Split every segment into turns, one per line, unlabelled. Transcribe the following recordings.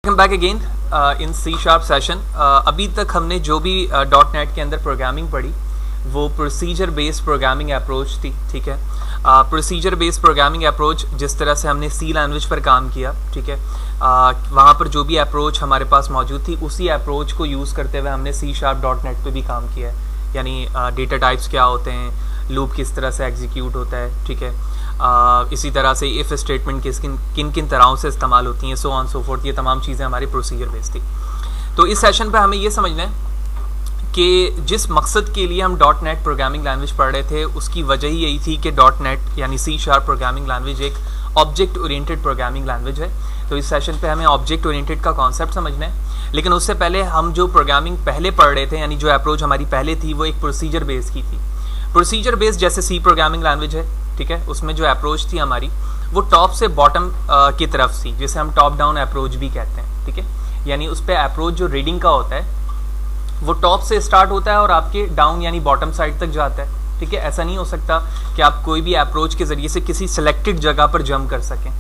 Welcome back again in C sharp session. अभी तक हमने जो भी डॉट नेट के अंदर प्रोग्रामिंग पढ़ी वो प्रोसीजर बेस्ड प्रोग्रामिंग अप्रोच थी। ठीक है, प्रोसीजर बेस्ड प्रोग्रामिंग अप्रोच जिस तरह से हमने सी लैंग्वेज पर काम किया, ठीक है, वहाँ पर जो भी अप्रोच हमारे पास मौजूद थी उसी अप्रोच को यूज़ करते हुए हमने सी शार्प डॉट नेट पर भी काम किया है। यानी डेटा टाइप्स क्या होते हैं, लूप किस तरह से एग्जीक्यूट होता है, ठीक है, इसी तरह से इफ़ स्टेटमेंट किन किन तरहों से इस्तेमाल होती हैं, सो ऑन सो फोर्थ, ये तमाम चीज़ें हमारी प्रोसीजर बेस्ड थी। तो इस सेशन पे हमें ये समझना है कि जिस मकसद के लिए हम डॉट नेट प्रोग्रामिंग लैंग्वेज पढ़ रहे थे उसकी वजह ही यही थी कि डॉट नेट यानी सी शार्प प्रोग्रामिंग लैंग्वेज एक ऑब्जेक्ट ओरिएंटेड प्रोग्रामिंग लैंग्वेज है। तो इस सेशन पे हमें ऑब्जेक्ट ओरिएंटेड का कॉन्सेप्ट समझना है, लेकिन उससे पहले हम जो प्रोग्रामिंग पहले पढ़ रहे थे यानी जो अप्रोच हमारी पहले थी वो एक प्रोसीजर बेस्ड की थी। प्रोसीजर बेस्ड जैसे सी प्रोग्रामिंग लैंग्वेज है, ठीक है, उसमें जो अप्रोच थी हमारी वो टॉप से बॉटम की तरफ थी, जिसे हम टॉप डाउन अप्रोच भी कहते हैं। ठीक है, यानी उस पर अप्रोच जो रीडिंग का होता है वो टॉप से स्टार्ट होता है और आपके डाउन यानी बॉटम साइड तक जाता है। ठीक है, ऐसा नहीं हो सकता कि आप कोई भी अप्रोच के जरिए से किसी सिलेक्टेड जगह पर जंप कर सकें।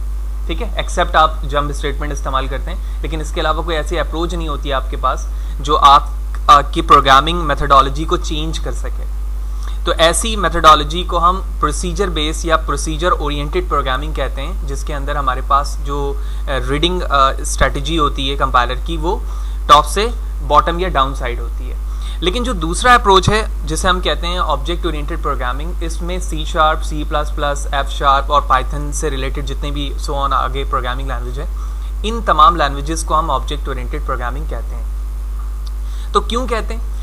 ठीक है, एक्सेप्ट आप जंप स्टेटमेंट इस्तेमाल करते हैं, लेकिन इसके अलावा कोई ऐसी अप्रोच नहीं होती है आपके पास जो आपकी प्रोग्रामिंग मेथडोलॉजी को चेंज कर सके। तो ऐसी मेथडोलॉजी को हम प्रोसीजर बेस या प्रोसीजर ओरिएंटेड प्रोग्रामिंग कहते हैं, जिसके अंदर हमारे पास जो रीडिंग स्ट्रेटजी होती है कंपाइलर की वो टॉप से बॉटम या डाउन साइड होती है। लेकिन जो दूसरा अप्रोच है जिसे हम कहते हैं ऑब्जेक्ट ओरिएंटेड प्रोग्रामिंग, इसमें C sharp, C plus plus, F sharp और पाइथन से रिलेटेड जितने भी सो ऑन आगे प्रोग्रामिंग लैंग्वेज है, इन तमाम लैंग्वेजेस को हम ऑब्जेक्ट ओरिएंटेड प्रोग्रामिंग कहते हैं। तो क्यों कहते हैं?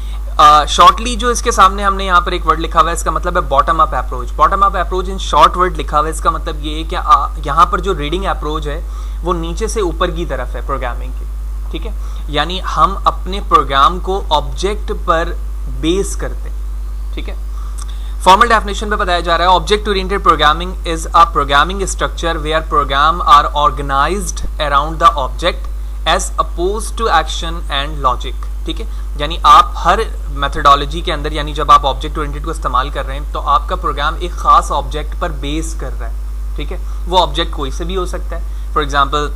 शॉर्टली जो इसके सामने हमने यहाँ पर एक वर्ड लिखा हुआ है, इसका मतलब है bottom up approach. Bottom up approach in short word लिखा हुआ है, इसका मतलब ये है कि यहाँ पर जो रीडिंग अप्रोच है वो नीचे से ऊपर की तरफ है प्रोग्रामिंग की। ठीक है, यानी हम अपने प्रोग्राम को ऑब्जेक्ट पर बेस करते हैं। ठीक है, फॉर्मल डेफिनेशन पे बताया जा रहा है object oriented programming is a programming structure where programs are organized around the object as opposed to action and logic. ठीक है, यानी आप हर मेथडोलॉजी के अंदर यानी जब आप ऑब्जेक्ट ओरिएंटेड को इस्तेमाल कर रहे हैं तो आपका प्रोग्राम एक खास ऑब्जेक्ट पर बेस कर रहा है। ठीक है, वो ऑब्जेक्ट कोई से भी हो सकता है। फॉर एग्जांपल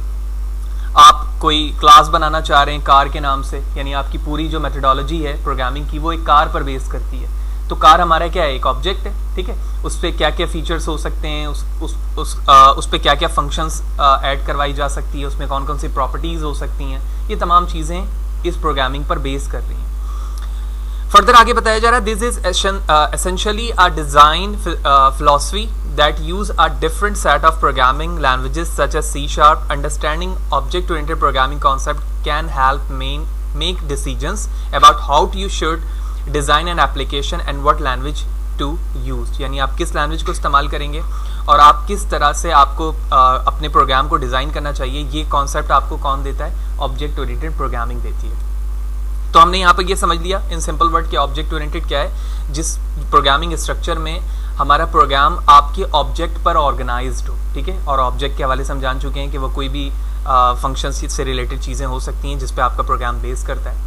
आप कोई क्लास बनाना चाह रहे हैं कार के नाम से, यानी आपकी पूरी जो मेथडोलॉजी है प्रोग्रामिंग की वो एक कार पर बेस करती है। तो कार हमारा क्या है? एक ऑब्जेक्ट है। ठीक है, उस पर क्या क्या फीचर्स हो सकते हैं, उस पर क्या क्या फंक्शंस ऐड करवाई जा सकती है, उसमें कौन कौन सी प्रॉपर्टीज हो सकती हैं, ये तमाम चीज़ें इस प्रोग्रामिंग पर बेस कर रही हैं। फर्दर आगे बताया जा रहा है this is essentially a design philosophy that use a different set of programming languages such as C sharp. Understanding object oriented programming concept can help make decisions about how you should design an application and what language to use. यानी आप किस language को इस्तेमाल करेंगे और आप किस तरह से आपको अपने प्रोग्राम को डिज़ाइन करना चाहिए, ये कॉन्सेप्ट आपको कौन देता है? ऑब्जेक्ट ओरिएंटेड प्रोग्रामिंग देती है। तो हमने यहाँ पर ये समझ लिया इन सिंपल वर्ड कि ऑब्जेक्ट ओरिएंटेड क्या है, जिस प्रोग्रामिंग स्ट्रक्चर में हमारा प्रोग्राम आपके ऑब्जेक्ट पर ऑर्गेनाइज्ड हो। ठीक है, और ऑब्जेक्ट के हवाले से हम जान चुके हैं कि वो कोई भी फंक्शन से रिलेटेड चीज़ें हो सकती हैं जिस पे आपका प्रोग्राम बेस करता है।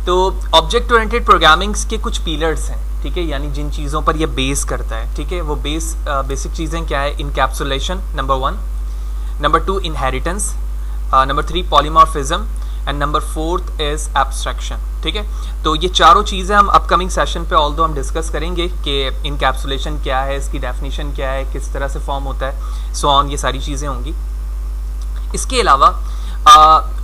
तो ऑब्जेक्ट ओरिएंटेड प्रोग्रामिंग के कुछ पिलर्स हैं, ठीक है, यानी जिन चीज़ों पर ये बेस करता है। ठीक है, वो बेसिक चीज़ें क्या है? Encapsulation number 1, number 2 inheritance, number 3 polymorphism and number 4 is abstraction. ठीक है, तो ये चारों चीज़ें हम अपकमिंग सेशन पे ऑल्दो हम डिस्कस करेंगे कि इनकैप्सुलेशन क्या है, इसकी डेफिनेशन क्या है, किस तरह से फॉर्म होता है, सो ऑन, ये सारी चीज़ें होंगी। इसके अलावा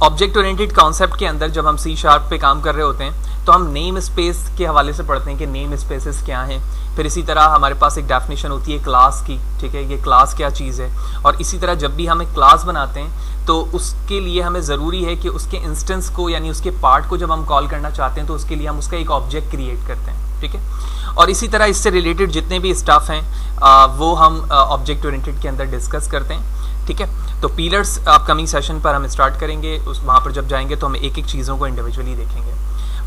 ऑब्जेक्ट ओरिएंटेड कॉन्सेप्ट के अंदर जब हम सी शार्प पे काम कर रहे होते हैं तो हम नेम स्पेस के हवाले से पढ़ते हैं कि नेम स्पेसेस क्या हैं। फिर इसी तरह हमारे पास एक डेफिनेशन होती है क्लास की। ठीक है, ये क्लास क्या चीज़ है, और इसी तरह जब भी हम एक क्लास बनाते हैं तो उसके लिए हमें ज़रूरी है कि उसके इंस्टेंस को यानी उसके पार्ट को जब हम कॉल करना चाहते हैं तो उसके लिए हम उसका एक ऑब्जेक्ट क्रिएट करते हैं। ठीक है, और इसी तरह इससे रिलेटेड जितने भी स्टफ हैं वो हम ऑब्जेक्ट ओरिएंटेड के अंदर डिस्कस करते हैं। ठीक है, तो पिलर्स अपकमिंग सेशन पर हम स्टार्ट करेंगे, वहाँ पर जब जाएंगे तो हम एक एक चीज़ों को इंडिविजुअली देखेंगे।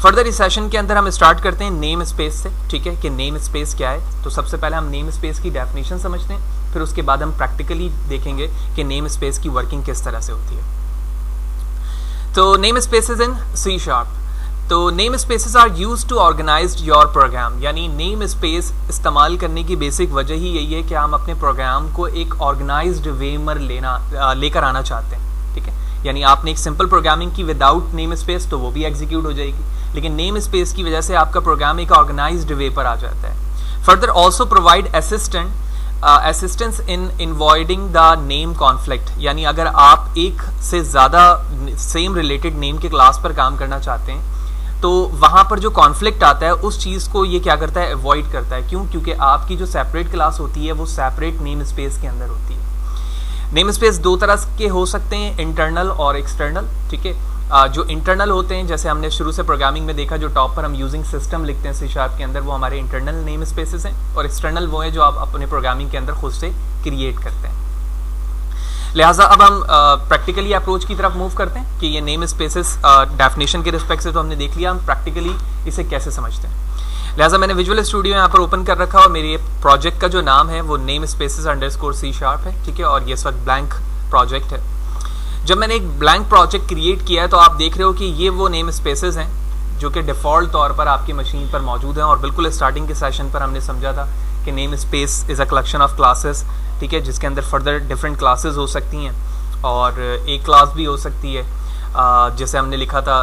फर्दर इस सेशन के अंदर हम स्टार्ट करते हैं नेम स्पेस से। ठीक है, कि नेम स्पेस क्या है। तो सबसे पहले हम नेम स्पेस की डेफिनेशन समझते हैं, फिर उसके बाद हम प्रैक्टिकली देखेंगे कि नेम स्पेस की वर्किंग किस तरह से होती है। तो name spaces in C sharp. तो name spaces are used to organise your program, यानी नेम स्पेस इस्तेमाल करने की बेसिक वजह ही यही है कि हम अपने प्रोग्राम को एक ऑर्गेनाइज्ड वे में लेकर आना चाहते हैं। ठीक है, यानी आपने एक सिंपल प्रोग्रामिंग की विदाउट नेम स्पेस तो वो भी एग्जीक्यूट हो जाएगी, लेकिन नेम स्पेस की वजह से आपका प्रोग्राम एक ऑर्गेनाइज्ड वे पर आ जाता है। Further also provide assistance in avoiding the name conflict, यानी अगर आप एक से ज़्यादा सेम रिलेटेड नेम के क्लास पर काम करना चाहते हैं तो वहाँ पर जो कॉन्फ्लिक्ट आता है उस चीज़ को ये क्या करता है, अवॉइड करता है। क्यों? क्योंकि आपकी जो सेपरेट क्लास होती है वो सेपरेट नेम स्पेस के अंदर होती है। नेम स्पेस दो तरह के हो सकते हैं, इंटरनल और एक्सटर्नल, ठीक है। जो इंटरनल होते हैं, जैसे हमने शुरू से प्रोग्रामिंग में देखा, जो टॉप पर हम यूजिंग सिस्टम लिखते हैं C# के अंदर, वो हमारे इंटरनल नेम स्पेसेस हैं, और एक्सटर्नल वो है जो आप अपने प्रोग्रामिंग के अंदर खुद से क्रिएट करते हैं। लिहाजा अब हम प्रैक्टिकली अप्रोच की तरफ मूव करते हैं कि ये नेम स्पेसेस डेफिनेशन के रिस्पेक्ट से तो हमने देख लिया, हम प्रैक्टिकली इसे कैसे समझते हैं। लिहाजा मैंने विजुअल स्टूडियो यहाँ पर ओपन कर रखा और मेरे प्रोजेक्ट का जो नाम है वो नेम स्पेसेस _C# है, ठीक है, और ये इस वक्त ब्लैंक प्रोजेक्ट है। जब मैंने एक ब्लैंक प्रोजेक्ट क्रिएट किया है तो आप देख रहे हो कि ये वो नेम स्पेसेस हैं जो कि डिफ़ॉल्ट तौर पर आपकी मशीन पर मौजूद हैं, और बिल्कुल स्टार्टिंग के सेशन पर हमने समझा था कि name space is a collection of classes, ठीक है, जिसके अंदर फर्दर डिफरेंट क्लासेस हो सकती हैं और एक क्लास भी हो सकती है, जैसे हमने लिखा था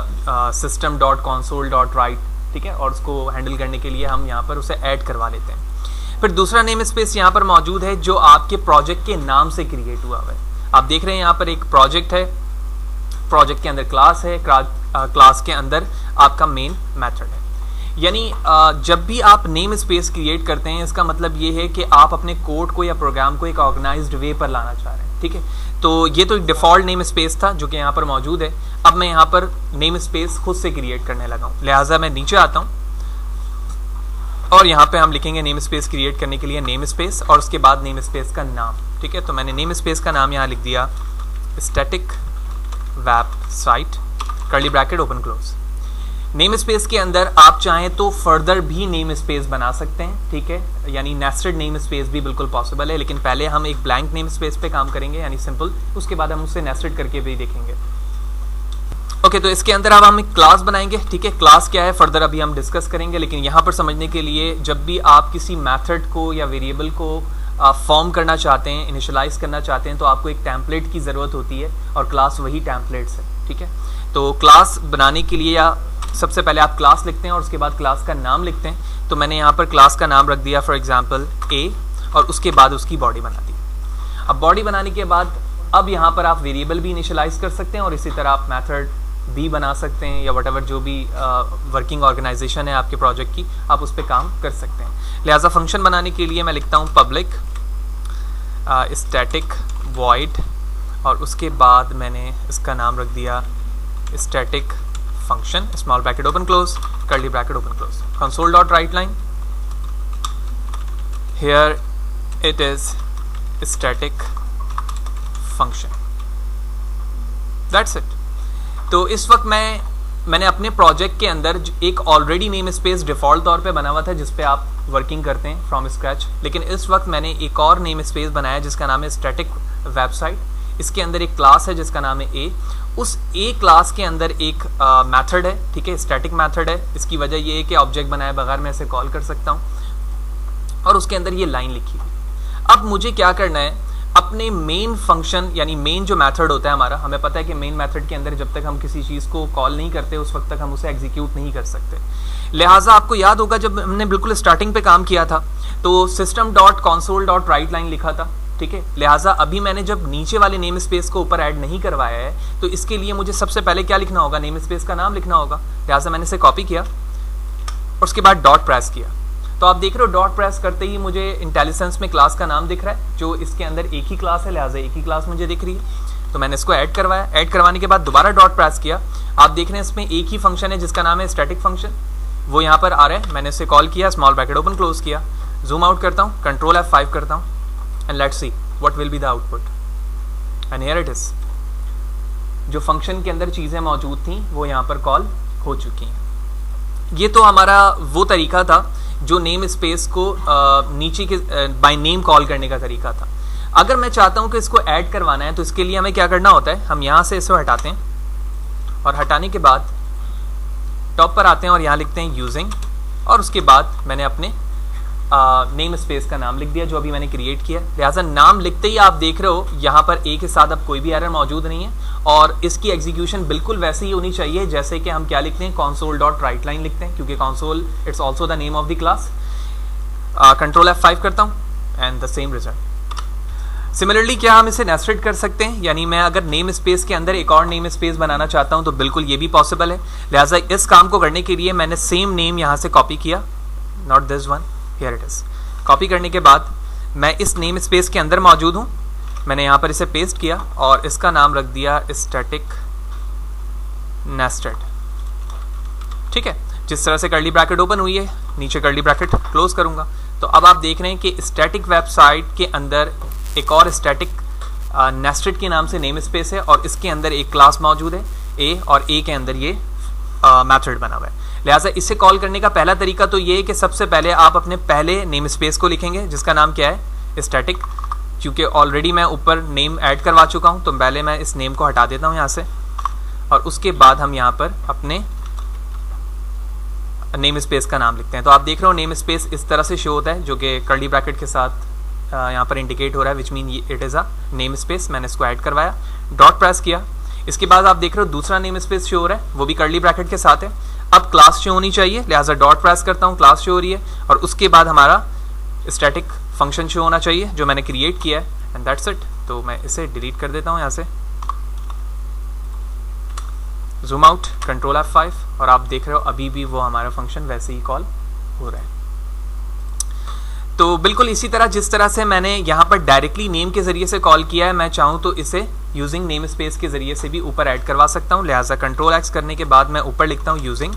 system.console.write, ठीक है, और उसको हैंडल करने के लिए हम यहाँ पर उसे ऐड करवा लेते हैं। फिर दूसरा नेम स्पेस यहाँ पर मौजूद है जो आपके प्रोजेक्ट के नाम से क्रिएट हुआ है। आप देख रहे हैं यहाँ पर एक प्रोजेक्ट है, प्रोजेक्ट के अंदर क्लास है, क्लास के अंदर आपका मेन मेथड है। यानी जब भी आप नेम स्पेस क्रिएट करते हैं इसका मतलब ये है कि आप अपने कोड को या प्रोग्राम को एक ऑर्गेनाइज्ड वे पर लाना चाह रहे हैं, ठीक है। तो ये तो एक डिफ़ॉल्ट नेम स्पेस था जो कि यहाँ पर मौजूद है। अब मैं यहाँ पर नेम स्पेस खुद से क्रिएट करने लगा हूँ, लिहाजा मैं नीचे आता हूँ और यहाँ पे हम लिखेंगे नेम स्पेस क्रिएट करने के लिए नेम स्पेस और उसके बाद नेम स्पेस का नाम, ठीक है। तो मैंने नेम स्पेस का नाम यहाँ लिख दिया static website curly bracket open close. Name space के अंदर आप चाहें तो फर्दर भी नेम स्पेस बना सकते हैं, ठीक है, यानी नेस्टेड नेम स्पेस भी बिल्कुल पॉसिबल है, लेकिन पहले हम एक ब्लैंक नेम स्पेस पे काम करेंगे यानी सिंपल, उसके बाद हम उसे नेस्टेड करके भी देखेंगे। ओके, तो इसके अंदर अब हम एक क्लास बनाएंगे, ठीक है। क्लास क्या है फर्दर अभी हम डिस्कस करेंगे, लेकिन यहाँ पर समझने के लिए जब भी आप किसी मैथड को या वेरिएबल को फॉर्म करना चाहते हैं, इनिशियलाइज करना चाहते हैं, तो आपको एक टेम्पलेट की ज़रूरत होती है और क्लास वही टेम्पलेट्स है, ठीक है। तो क्लास बनाने के लिए या सबसे पहले आप क्लास लिखते हैं और उसके बाद क्लास का नाम लिखते हैं। तो मैंने यहाँ पर क्लास का नाम रख दिया फॉर एग्जांपल A और उसके बाद उसकी बॉडी बना दी। अब बॉडी बनाने के बाद अब यहाँ पर आप वेरिएबल भी इनिशियलाइज कर सकते हैं और इसी तरह आप मेथड भी बना सकते हैं या व्हाटएवर जो भी वर्किंग ऑर्गेनाइजेशन है आपके प्रोजेक्ट की, आप उस पर काम कर सकते हैं। लिहाजा फंक्शन बनाने के लिए मैं लिखता हूँ पब्लिक स्टैटिक वॉइड और उसके बाद मैंने इसका नाम रख दिया static function small bracket open close curly bracket open close console.writeline here it is static function, that's it। तो इस वक्त मैंने अपने प्रोजेक्ट के अंदर एक ऑलरेडी नेम स्पेस डिफ़ॉल्ट तौर पे बना हुआ था जिस पे आप वर्किंग करते हैं फ्रॉम स्क्रैच, लेकिन इस वक्त मैंने एक और नेम स्पेस बनाया जिसका नाम है स्टैटिक वेबसाइट। इसके अंदर एक क्लास है जिसका नाम है A। उस A क्लास के अंदर एक मेथड है, ठीक है, स्टैटिक मेथड है। इसकी वजह ये है कि ऑब्जेक्ट बनाए बगैर मैं इसे कॉल कर सकता हूँ और उसके अंदर ये लाइन लिखी हुई। अब मुझे क्या करना है, अपने मेन फंक्शन यानी मेन जो मेथड होता है हमारा, हमें पता है कि मेन मेथड के अंदर जब तक हम किसी चीज़ को कॉल नहीं करते उस वक्त तक हम उसे एग्जीक्यूट नहीं कर सकते। लिहाजा आपको याद होगा जब हमने बिल्कुल स्टार्टिंग पे काम किया था तो system.console.writeline लिखा था, ठीक है। लिहाजा अभी मैंने जब नीचे वाले नेम स्पेस को ऊपर ऐड नहीं करवाया है तो इसके लिए मुझे सबसे पहले क्या लिखना होगा, नेम स्पेस का नाम लिखना होगा। लिहाजा मैंने इसे कॉपी किया और उसके बाद डॉट प्रेस किया। तो आप देख रहे हो डॉट प्रेस करते ही मुझे इंटेलिजेंस में क्लास का नाम दिख रहा है जो इसके अंदर एक ही क्लास है, लिहाजा एक ही क्लास मुझे दिख रही है। तो मैंने इसको ऐड करवाया, ऐड करवाने के बाद दोबारा डॉट प्रेस किया। आप देख रहे हैं इसमें एक ही फंक्शन है जिसका नाम है स्टैटिक फंक्शन, वो यहाँ पर आ रहा है। मैंने इसे कॉल किया, स्मॉल ब्रैकेट ओपन क्लोज किया, जूम आउट करता हूँ, कंट्रोल F5 करता हूँ and let's see what will be the output and here it is. जो फंक्शन के अंदर चीज़ें मौजूद थी वो यहाँ पर कॉल हो चुकी हैं। ये तो हमारा वो तरीका था जो नेम स्पेस को नीचे के बाय नेम कॉल करने का तरीका था। अगर मैं चाहता हूं कि इसको ऐड करवाना है तो इसके लिए हमें क्या करना होता है, हम यहां से इसे हटाते हैं और हटाने के बाद टॉप पर आते हैं और यहां लिखते हैं यूजिंग और उसके बाद मैंने अपने नेम स्पेस का नाम लिख दिया जो अभी मैंने क्रिएट किया। लिहाजा नाम लिखते ही आप देख रहे हो यहाँ पर ए के साथ अब कोई भी एरर मौजूद नहीं है और इसकी एग्जीक्यूशन बिल्कुल वैसी ही होनी चाहिए जैसे कि हम क्या लिखते हैं, console.writeLine लिखते हैं, क्योंकि console it's also the name of the class. Control F5 करता हूँ and the same result. Similarly क्या हम इसे नेस्टेड कर सकते हैं, यानी मैं अगर नेम स्पेस के अंदर एक और नेम स्पेस बनाना चाहता हूं तो बिल्कुल ये भी पॉसिबल है। लिहाजा इस काम को करने के लिए मैंने सेम नेम यहां से कॉपी किया, not this one, here it is. Copy करने के बाद मैं इस नेम स्पेस के अंदर मौजूद हूं, मैंने यहां पर इसे पेस्ट किया और इसका नाम रख दिया स्टैटिक नेस्टेड। ठीक है, जिस तरह से कर्ली ब्रैकेट ओपन हुई है नीचे कर्ली ब्रैकेट क्लोज करूंगा तो अब आप देख रहे हैं कि स्टैटिक वेबसाइट के अंदर एक और स्टैटिक नेस्टेड के नाम से नेम स्पेस है और इसके अंदर एक क्लास मौजूद है ए और ए के अंदर ये मेथड बना हुआ है। लिहाजा इसे कॉल करने का पहला तरीका तो ये है कि सबसे पहले आप अपने पहले नेम स्पेस को लिखेंगे जिसका नाम क्या है, स्टैटिक। क्योंकि ऑलरेडी मैं ऊपर नेम ऐड करवा चुका हूं तो पहले मैं इस नेम को हटा देता हूं यहां से और उसके बाद हम यहां पर अपने नेम स्पेस का नाम लिखते हैं। तो आप देख रहे हो नेम स्पेस इस तरह से शो होता है जो कि कर्ली ब्रैकेट के साथ यहाँ पर इंडिकेट हो रहा है, which mean it is a name space. मैंने इसको ऐड करवाया, डॉट प्रेस किया, इसके बाद आप देख रहे हो दूसरा नेम स्पेस शो हो रहा है, वो भी कर्ली ब्रैकेट के साथ है। अब क्लास शो होनी चाहिए, लिहाजा डॉट प्रेस करता हूँ, क्लास शो हो रही है और उसके बाद हमारा स्टैटिक फंक्शन शो होना चाहिए जो मैंने क्रिएट किया है एंड दैट्स इट। तो मैं इसे डिलीट कर देता हूँ यहाँ से, जूम आउट, कंट्रोल F5 और आप देख रहे हो अभी भी वो हमारा फंक्शन वैसे ही कॉल हो रहा है। तो बिल्कुल इसी तरह जिस तरह से मैंने यहाँ पर डायरेक्टली नेम के जरिए से कॉल किया है, मैं चाहूँ तो इसे यूजिंग नेम स्पेस के जरिए से भी ऊपर ऐड करवा सकता हूँ। लिहाजा कंट्रोल X करने के बाद मैं ऊपर लिखता हूँ यूजिंग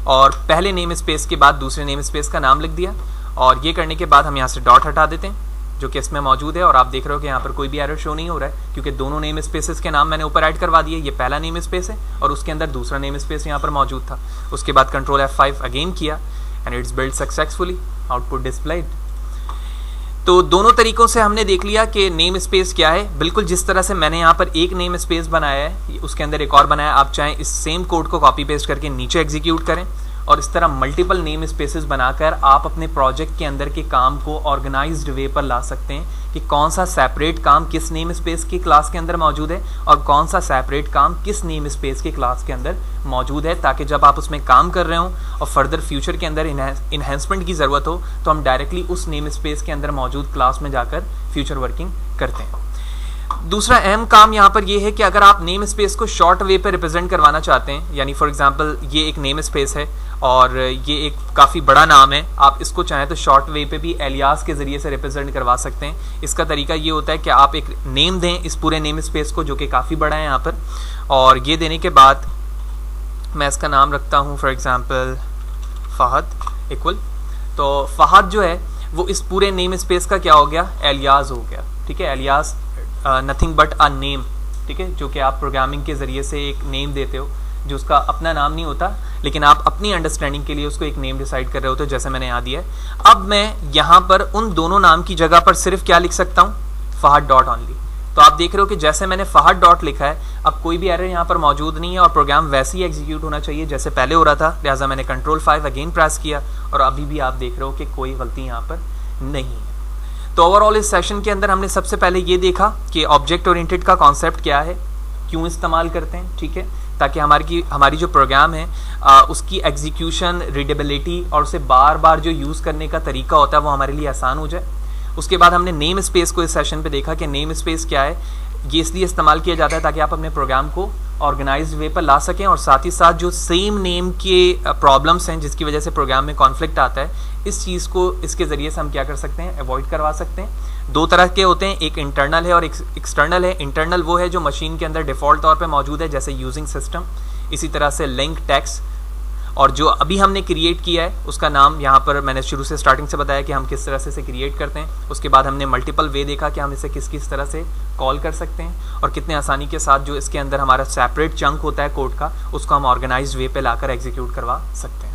और पहले नेम स्पेस के बाद दूसरे नेम स्पेस का नाम लिख दिया और ये करने के बाद हम यहाँ से डॉट हटा देते हैं जो कि इसमें मौजूद है और आप देख रहे हो कि यहाँ पर कोई भी एरर शो नहीं हो रहा है क्योंकि दोनों नेम स्पेसेस के नाम मैंने ऊपर ऐड करवा दिए। ये पहला नेम स्पेस है और उसके अंदर दूसरा नेम स्पेस यहाँ पर मौजूद था। उसके बाद कंट्रोल F5 अगेन किया and it's build successfully, output displayed. तो दोनों तरीकों से हमने देख लिया कि नेम स्पेस क्या है। बिल्कुल जिस तरह से मैंने यहाँ पर एक नेम स्पेस बनाया है उसके अंदर एक और बनाया, आप चाहें इस सेम कोड को कॉपी पेस्ट करके नीचे एग्जीक्यूट करें और इस तरह मल्टीपल नेम स्पेसेस बनाकर आप अपने प्रोजेक्ट के अंदर के काम को ऑर्गेनाइज्ड वे पर ला सकते हैं कि कौन सा सेपरेट काम किस नेम स्पेस की क्लास के अंदर मौजूद है और कौन सा सेपरेट काम किस नेम स्पेस की क्लास के अंदर मौजूद है, ताकि जब आप उसमें काम कर रहे हो और फर्दर फ्यूचर के अंदर इन्हेंसमेंट की ज़रूरत हो तो हम डायरेक्टली उस नेम स्पेस के अंदर मौजूद क्लास में जाकर फ्यूचर वर्किंग करते हैं। दूसरा अहम काम यहाँ पर ये है कि अगर आप नेम स्पेस को शॉर्ट वे पे रिप्रेजेंट करवाना चाहते हैं, यानी फॉर एग्जांपल ये एक नेम स्पेस है और ये एक काफ़ी बड़ा नाम है, आप इसको चाहें तो शॉर्ट वे पे भी एलियास के ज़रिए से रिप्रेजेंट करवा सकते हैं। इसका तरीका ये होता है कि आप एक नेम दें इस पूरे नेम स्पेस को जो कि काफ़ी बड़ा है यहाँ पर, और ये देने के बाद मैं इसका नाम रखता हूँ फॉर एग्ज़ाम्पल फ़हद इक्वल। तो फ़हद जो है वो इस पूरे नेम स्पेस का क्या हो गया, एलियास हो गया। ठीक है, alias nothing but a name, ठीक है, जो कि आप प्रोग्रामिंग के ज़रिए से एक नेम देते हो जो उसका अपना नाम नहीं होता, लेकिन आप अपनी अंडरस्टैंडिंग के लिए उसको एक नेम डिसाइड कर रहे होते हो, जैसे मैंने यहाँ दिया है। अब मैं यहाँ पर उन दोनों नाम की जगह पर सिर्फ क्या लिख सकता हूँ, फ़हद डॉट ऑनली। तो आप देख रहे हो कि जैसे मैंने फ़हद डॉट लिखा है अब कोई भी एरर यहाँ पर मौजूद नहीं है और प्रोग्राम वैसे ही एग्जीक्यूट होना चाहिए जैसे पहले हो रहा था। लिहाजा मैंने कंट्रोल 5 अगेन प्रेस किया और अभी भी आप देख रहे हो कि कोई गलती यहाँ पर नहीं है। तो ओवरऑल इस सेशन के अंदर हमने सबसे पहले ये देखा कि ऑब्जेक्ट ओरिएंटेड का कॉन्सेप्ट क्या है, क्यों इस्तेमाल करते हैं, ठीक है, ताकि हमारी जो प्रोग्राम है उसकी एग्जीक्यूशन, रीडेबिलिटी और उसे बार बार जो यूज़ करने का तरीका होता है वो हमारे लिए आसान हो जाए। उसके बाद हमने नेम स्पेस को इस सेशन पे देखा कि नेम स्पेस क्या है, ये इसलिए इस्तेमाल किया जाता है ताकि आप अपने प्रोग्राम को ऑर्गेनाइज्ड वे पर ला सकें और साथ ही साथ जो सेम नेम के प्रॉब्लम्स हैं जिसकी वजह से प्रोग्राम में कॉन्फ्लिक्ट आता है, इस चीज़ को इसके ज़रिए से हम क्या कर सकते हैं, अवॉइड करवा सकते हैं। दो तरह के होते हैं, एक इंटरनल है और एक एक्सटर्नल है। इंटरनल वो है जो मशीन के अंदर डिफ़ॉल्ट तौर पे मौजूद है, जैसे यूजिंग सिस्टम, इसी तरह से लिंक टेक्स्ट, और जो अभी हमने क्रिएट किया है उसका नाम यहाँ पर मैंने शुरू से स्टार्टिंग से बताया कि हम किस तरह से इसे क्रिएट करते हैं। उसके बाद हमने मल्टीपल वे देखा कि हम इसे किस किस तरह से कॉल कर सकते हैं और कितने आसानी के साथ जो इसके अंदर हमारा सेपरेट चंक होता है कोड का उसको हम ऑर्गेनाइज्ड वे पे लाकर एग्जीक्यूट करवा सकते हैं।